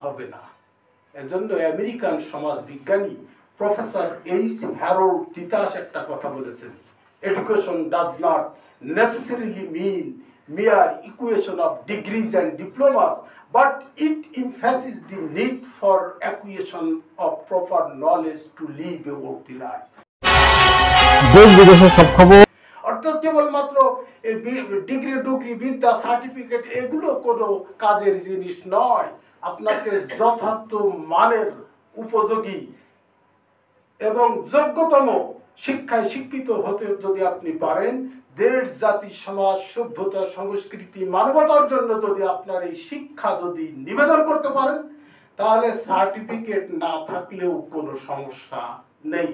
হবে না। এজন্য আমেরিকান সমাজ বিজ্ঞানী প্রফেসর এইচ হ্যারোল্ড তিতাস একটা কথা বলেছেন, education does not necessarily mean mere equation of degrees and diplomas, but it emphasizes the need for acquisition of proper knowledge to live a worthy life. দেশ বিদেশের সব খবর, অর্থাৎ কেবলমাত্র ডিগ্রি বিদ্যা সার্টিফিকেট এগুলো কোনো কাজের জিনিস নয়। আপনাকে যথার্থ মানের উপযোগী এবং যোগ্যতম শিক্ষায় শিক্ষিত হতে যদি আপনি পারেন, দেশ জাতি সমাজ সভ্যতা সংস্কৃতি মানবতার জন্য যদি আপনার এই শিক্ষা যদি নিবেদন করতে পারেন, তাহলে সার্টিফিকেট না থাকলেও কোনো সমস্যা নেই।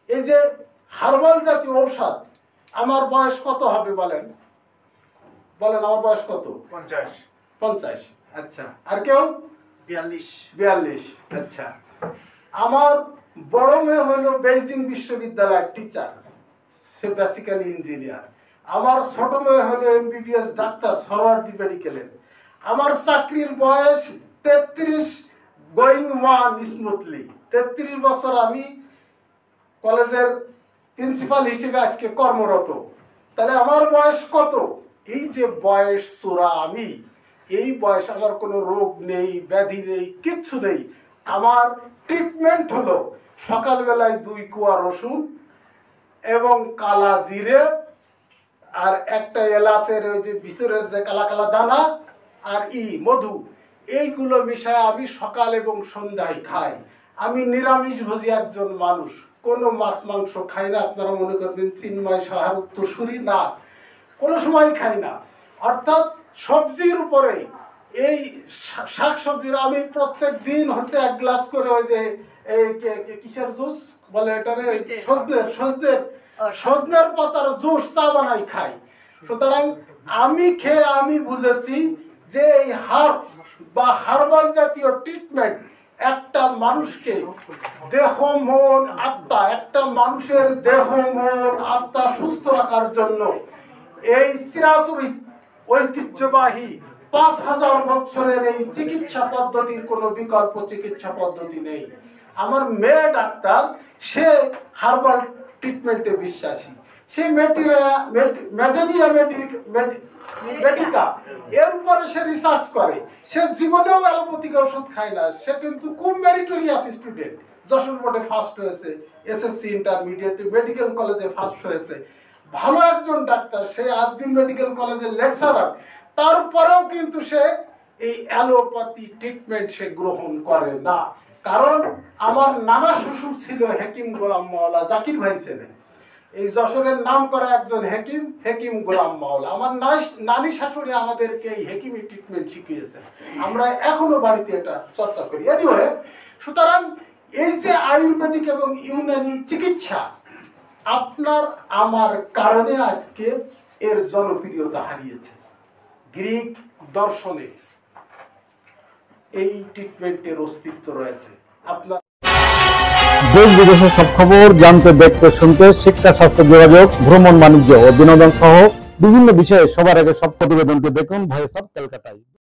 এই যে হার্বাল জাতীয় ঔষধ, আমার বয়স কত হবে বলেন বলেন আমার বয়স কত? 50। আচ্ছা, আর কেউ? 42। আচ্ছা, আমার বড় মেয়ে হলো বেইজিং বিশ্ববিদ্যালয়ের টিচার, সে বেসিক্যালি ইঞ্জিনিয়ার। আমার ছোট মেয়ে হলো এমবিবিএস ডাক্তার সরওয়ার্দী মেডিকেলের। আমার চাকরির বয়স 33 গোয়িং ওয়ান স্মুথলি। 33 বছর আমি কলেজের প্রিন্সিপাল হিসেবে আজকে কর্মরত। তাহলে আমার বয়স কত? এই যে বয়স চোরা আমি, এই বয়স আমার কোনো রোগ নেই, ব্যাধি নেই, কিচ্ছু নেই। আমার ট্রিটমেন্ট হলো সকালবেলায় 2 কোয়া রসুন এবং কালা জিরে আর একটা এলাচের ওই যে ভিতরের যে কালা কালা দানা আর মধু, এইগুলো মিশায় আমি সকাল এবং সন্ধ্যায় খাই। আমি নিরামিষভোজী একজন মানুষ, কোনো মাছ মাংস খাই না। আপনারা মনে করবেন চিন্ময় সাহার উত্তরসূরি, না, কোনো সময় খাই না। অর্থাৎ সবজির উপরে এই শাক সবজির আমি প্রত্যেক দিন হচ্ছে 1 গ্লাস করে ওই যে এই কিসের জুস বলে এটারে, সজনের পাতার জুস চা বানাই খাই। সুতরাং আমি খেয়ে আমি বুঝেছি যে এই হার্বস বা হার্বাল জাতীয় ট্রিটমেন্ট একটা মানুষকে দেহ মন আত্মা, একটা মানুষের দেহ মন আত্মা সুস্থ রাখার জন্য এই চিরাচরিত ঐতিহ্যবাহী 5000 বছরের এই চিকিৎসা পদ্ধতির কোনো বিকল্প চিকিৎসা পদ্ধতি নেই। আমার মেয়ে ডাক্তার, সে হার্বাল ট্রিটমেন্টে বিশ্বাসী। সে মেটেরিয়া মেডিকা এর উপরে সে রিসার্চ করে। সে জীবনেও অ্যালোপ্যাথিক ওষুধ খায় না। সে কিন্তু খুব মেরিটোরিয়াস স্টুডেন্ট, যশোর বোর্ডে ফার্স্ট হয়েছে, এসএসসি ইন্টারমিডিয়েটে মেডিকেল কলেজে ফার্স্ট হয়েছে, ভালো একজন ডাক্তার। সে আদ্দিন মেডিকেল কলেজের লেকচারার। তারপরেও কিন্তু সে এই অ্যালোপ্যাথি ট্রিটমেন্ট সে গ্রহণ করে না। কারণ আমার নানা শ্বশুর ছিল হেকিম গোলাম মাওলা, জাকির ভাই ছিলেন এই যশোরের নাম করা একজন হেকিম গোলাম মাওলা। আমার নানি শাশুড়ি আমাদেরকে এই হেকিমি ট্রিটমেন্ট শিখিয়েছে, আমরা এখনো বাড়িতে এটা চর্চা করি। এনিওয়ে, সুতরাং এই যে আয়ুর্বেদিক এবং ইউনানি চিকিৎসা, আপনার আমার কারণে আজকে এর জনপ্রিয়তা হারিয়েছে। গ্রিক দর্শনে এই ট্রিটমেন্টের অস্তিত্ব রয়েছে। আপনার দেশ বিদেশের সব খবর জানতে, দেখতে, শুনতে, শিক্ষা, স্বাস্থ্য, যোগাযোগ, ভ্রমণ, বাণিজ্য ও বিনোদন সহ বিভিন্ন বিষয়ে সবার আগে সব প্রতিবেদনটি দেখুন ভয়েস অফ কলকাতায়।